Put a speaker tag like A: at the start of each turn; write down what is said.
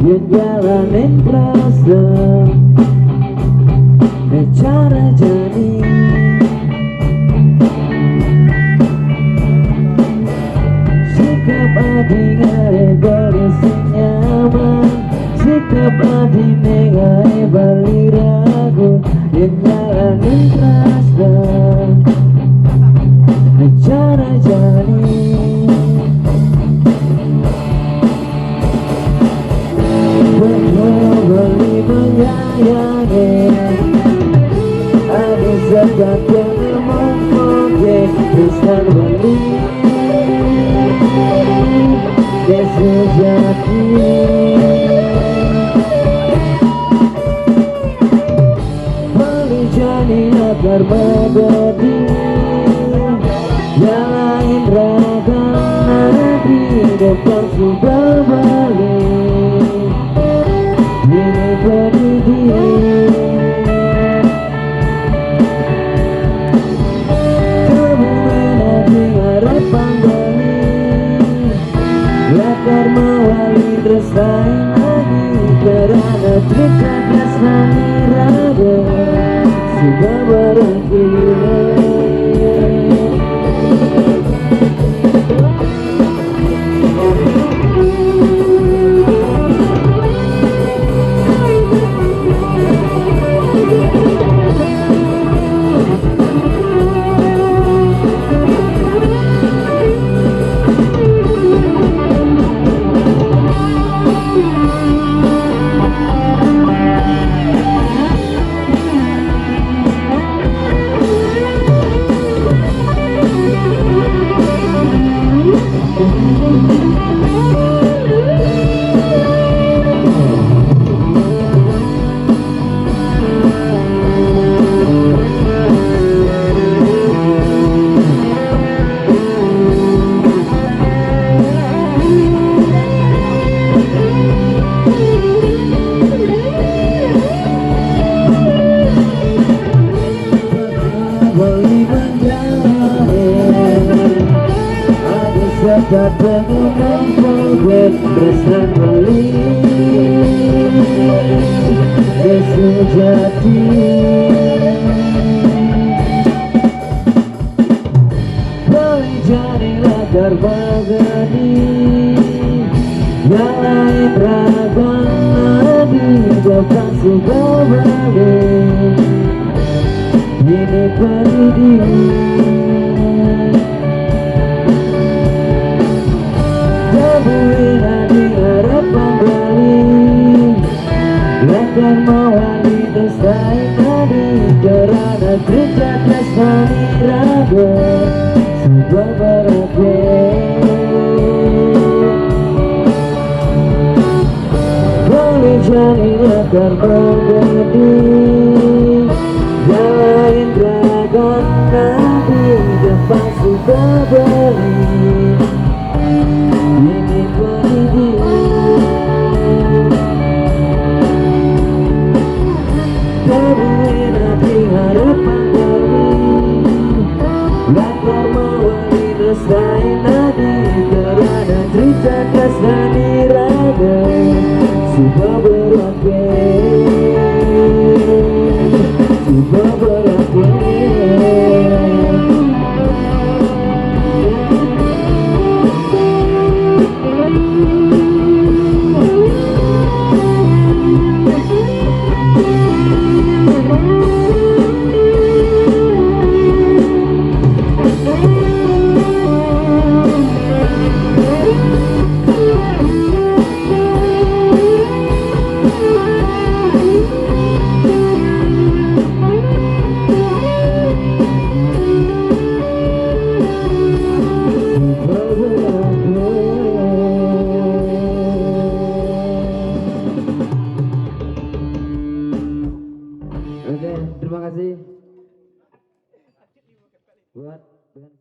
A: Yen jalanin terasa cara jadi sikap adi gae boleh senyaman, sikap adi negae bali ragu. Yen jalanin terasa cara jadi beli menyayangi, ada zakat yang mempunyai pesan beli sejati. Beli jadi agar menjadi yang lain ragam nanti depan sudah balik. Ini pendidik kemudian hati harapan balik lakar mewali trestain lagi karena cerita kasani raga sudah berakhir. Zakat dengan mempunyai pesan beli sejati. Beli jadilah garbagani yang lain ragam nadi jauhkan sudah balik. Ini pendidik lakar mewali trestain tadi karena cerita kasani raga sudah berakhir. Boleh jadi lakar menjadi yang lain ragam nanti depan sudah balik. Ini pendidik kemudian hati harapan balik lakar mewali trestain nadi karena cerita kasani raga sudah berakhir. Sudah berakhir. buat dengan